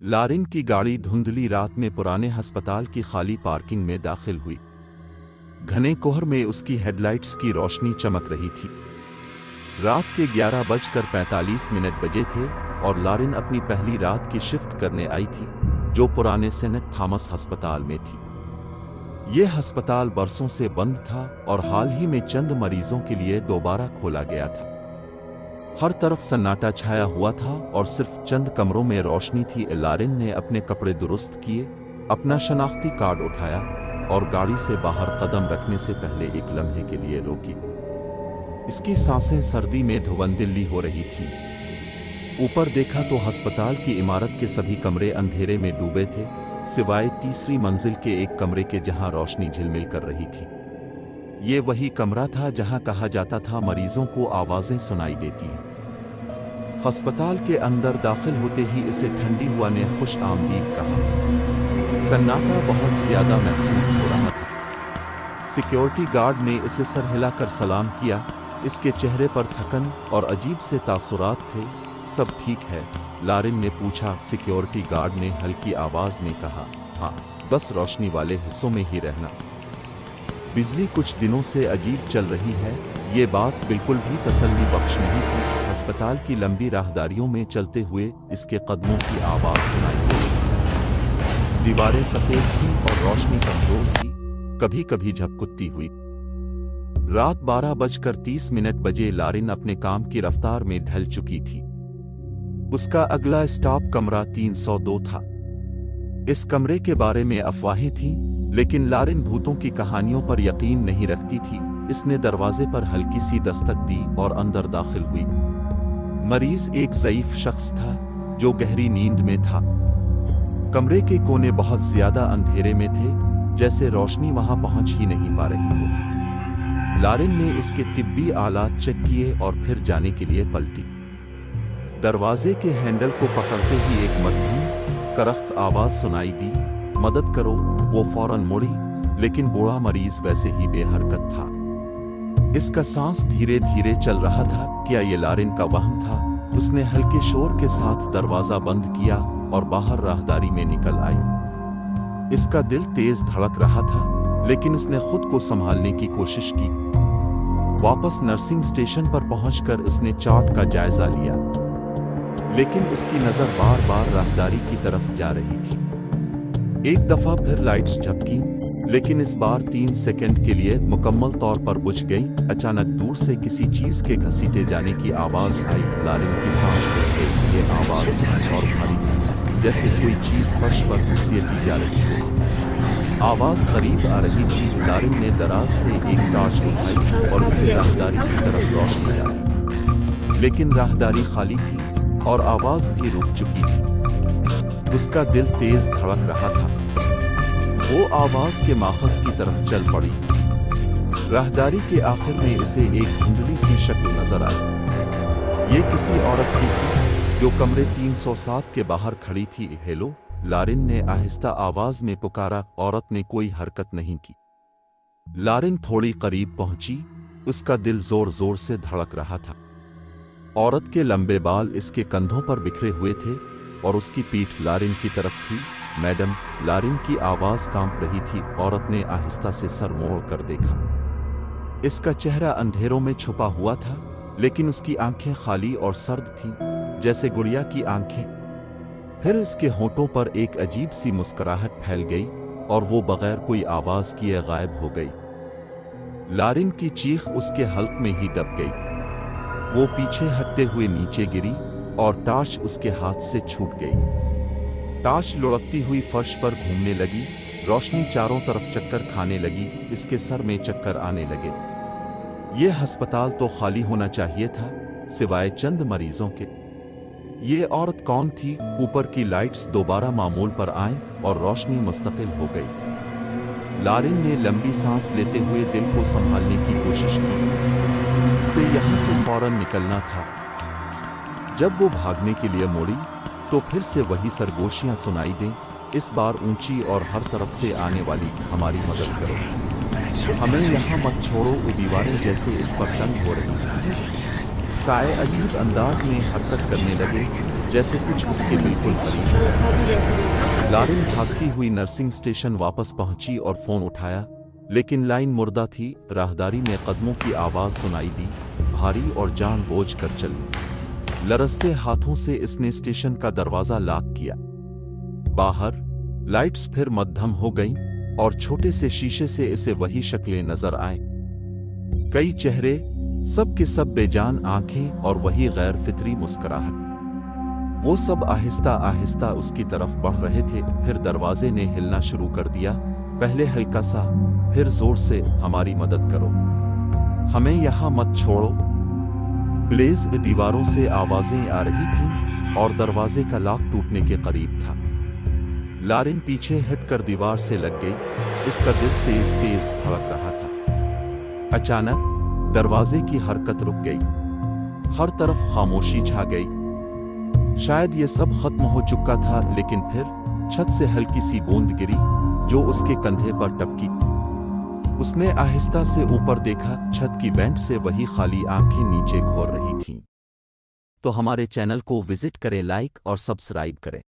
Larin की गाड़ी धुंधली रात में पुराने अस्पताल की खाली पार्किंग में दाखिल हुई। घने कोहर में उसकी हेडलाइट्स की रोशनी चमक रही थी। रात के 11:45 बजे थे और लारिन अपनी पहली रात की शिफ्ट करने आई थी, जो पुराने सेंट थॉमस अस्पताल में थी। यह अस्पताल बरसों से बंद था और हाल ही में चंद मरीजों के लिए दोबारा खोला गया था। हर तरफ सन्नाटा छाया हुआ था और सिर्फ चंद कमरों में रोशनी थी। लारिन ने अपने कपड़े दुरुस्त किए, अपना शनाख्ती कार्ड उठाया और गाड़ी से बाहर कदम रखने से पहले एक लम्हे के लिए रोकी। इसकी सांसें सर्दी में धुंधली हो रही थी। ऊपर देखा तो अस्पताल की इमारत के सभी कमरे अंधेरे में डूबे थे, सिवाय तीसरी मंजिल के एक कमरे के जहां रोशनी झिलमिल कर रही थी। ये वही कमरा था जहां कहा जाता था मरीजों को आवाजें सुनाई देती हैं। अस्पताल के अंदर दाखिल होते ही इसे ठंडी हवा ने खुश आमदीद कहा। सन्नाटा बहुत ज्यादा महसूस हो रहा था। सिक्योरिटी गार्ड ने इसे सर हिलाकर सलाम किया। इसके चेहरे पर थकन और अजीब से तासुरात थे। सब ठीक है? लारिन ने पूछा। सिक्योरिटी गार्ड ने हल्की आवाज में कहा, हाँ, बस रोशनी वाले हिस्सों में ही रहना। बिजली कुछ दिनों से अजीब चल रही है। ये बात बिल्कुल भी तसल्ली बख्श नहीं थी। अस्पताल की लंबी राहदारियों में चलते हुए इसके कदमों की आवाज सुनाई देती। दीवारें सफेद थीं और रोशनी कमजोर थी, कभी कभी झपकुती हुई। रात 12:30 बजे लारिन अपने काम की रफ्तार में ढल चुकी थी। उसका अगला स्टॉप कमरा 302 था। इस कमरे के बारे में अफवाहें थीं, लेकिन लारिन भूतों की कहानियों पर यकीन नहीं रखती थी। इसने दरवाजे पर हल्की सी दस्तक दी और अंदर दाखिल हुई। मरीज एक ज़ईफ शख्स था जो गहरी नींद में था। कमरे के कोने बहुत ज्यादा अंधेरे में थे, जैसे रोशनी वहां पहुंच ही नहीं पा रही हो। लारिन ने इसके तिब्बी आलात चेक किए और फिर जाने के लिए पलटी। दरवाजे के हैंडल को पकड़ते ही एक मध्यम करख्त आवाज सुनाई दी, मदद करो। वो फौरन मुड़ी, लेकिन बूढ़ा मरीज वैसे ही बेहरकत था। इसका सांस धीरे धीरे चल रहा था। क्या ये लारिन का वहम था? उसने हल्के शोर के साथ दरवाजा बंद किया और बाहर राहदारी में निकल आई। इसका दिल तेज धड़क रहा था, लेकिन इसने खुद को संभालने की कोशिश की। वापस नर्सिंग स्टेशन पर पहुंचकर इसने चार्ट का जायजा लिया, लेकिन इसकी नजर बार बार राहदारी की तरफ जा रही थी। एक दफा फिर लाइट्स झपकी, लेकिन इस बार 3 सेकंड के लिए मुकम्मल तौर पर बुझ गई। अचानक दूर से किसी चीज के घसीटे जाने की आवाज आई। लारिन की सांस रुक गई। ये आवाज सुस्त और भारी थी, जैसे कोई चीज फर्श पर घसीटी जा रही हो। आवाज करीब आ रही थी। लारिन ने दराज से एक टॉर्च उठाई और उसे राहदारी की तरफ रोशनी डाली, लेकिन राहदारी खाली थी और आवाज भी रुक चुकी थी। उसका दिल तेज धड़क रहा था। वो आवाज के माखज़ की तरफ चल पड़ी। राहदारी के आखिर में इसे एक धुंधली सी शक्ल नजर आई। ये किसी औरत की थी जो कमरे 307 के बाहर खड़ी थी। हेलो, लारिन ने आहिस्ता आवाज में पुकारा। औरत ने कोई हरकत नहीं की। लारिन थोड़ी करीब पहुंची। उसका दिल जोर जोर से धड़क रहा था। औरत के लंबे बाल इसके कंधों पर बिखरे हुए थे और उसकी पीठ लारिन की तरफ थी। मैडम, लारिन की आवाज कांप रही थी। औरत ने आहिस्ता से सर मोड़ कर देखा। इसका चेहरा अंधेरों में छुपा हुआ था, लेकिन उसकी आंखें खाली और सर्द थीं, जैसे गुड़िया की आंखें। फिर इसके होंठों पर एक अजीब सी मुस्कुराहट फैल गई और वो बगैर कोई आवाज किए गायब हो गई। लारिन की चीख उसके हल्क में ही दब गई। वो पीछे हटते हुए नीचे गिरी और टॉर्च उसके हाथ से छूट गई। टॉर्च लुढ़कती हुई फर्श पर घूमने लगी। रोशनी चारों तरफ चक्कर खाने लगी। इसके सर में चक्कर आने लगे। यह अस्पताल तो खाली होना चाहिए था, सिवाय चंद मरीजों के। ये औरत कौन थी? ऊपर की लाइट्स दोबारा मामूल पर आईं और रोशनी मुस्तकिल हो गई। लारिन ने लंबी सांस लेते हुए दिल को संभालने की कोशिश की। उसे यहां से फौरन निकलना था। जब वो भागने के लिए मुड़ी, तो फिर से वही सरगोशियां सुनाई दें, इस बार ऊंची और हर तरफ से आने वाली। हमारी मदद करो, हमें यहाँ मत छोड़ो। वो दीवारें जैसे इस पर तंग हो रही थी। سائے عجیب انداز میں حرکت کرنے لگے جیسے کچھ اس کے بالکل قریب ہو۔ لارن بھاگتی ہوئی نرسنگ اسٹیشن واپس پہنچی اور فون اٹھایا، لیکن لائن مردہ تھی۔ راہداری میں قدموں کی آواز سنائی دی، بھاری اور جان بوجھ کر چلی۔ لرزتے ہاتھوں سے اس نے اسٹیشن کا دروازہ لاک کیا۔ باہر لائٹس پھر مدھم ہو گئیں اور چھوٹے سے شیشے سے اسے وہی شکلیں نظر آئیں، کئی چہرے، سب کے سب بے جان آنکھیں اور وہی غیر فطری مسکراہٹ۔ وہ سب آہستہ آہستہ اس کی طرف بڑھ رہے تھے۔ پھر دروازے نے ہلنا شروع کر دیا، پہلے ہلکا سا، پھر زور سے۔ ہماری مدد کرو، ہمیں یہاں مت چھوڑو پلیز۔ دیواروں سے آوازیں آ رہی تھیں اور دروازے کا لاک ٹوٹنے کے قریب تھا۔ لارن پیچھے ہٹ کر دیوار سے لگ گئی، اس کا دل تیز تیز دھڑک رہا تھا۔ اچانک دروازے کی حرکت رک گئی، ہر طرف خاموشی چھا گئی۔ شاید یہ سب ختم ہو چکا تھا، لیکن پھر چھت سے ہلکی سی بوند گری جو اس کے کندھے پر ٹپکی۔ اس نے آہستہ سے اوپر دیکھا، چھت کی وینٹ سے وہی خالی آنکھیں نیچے گھور رہی تھیں۔ تو ہمارے چینل کو وزٹ کریں، لائک اور سبسکرائب کریں۔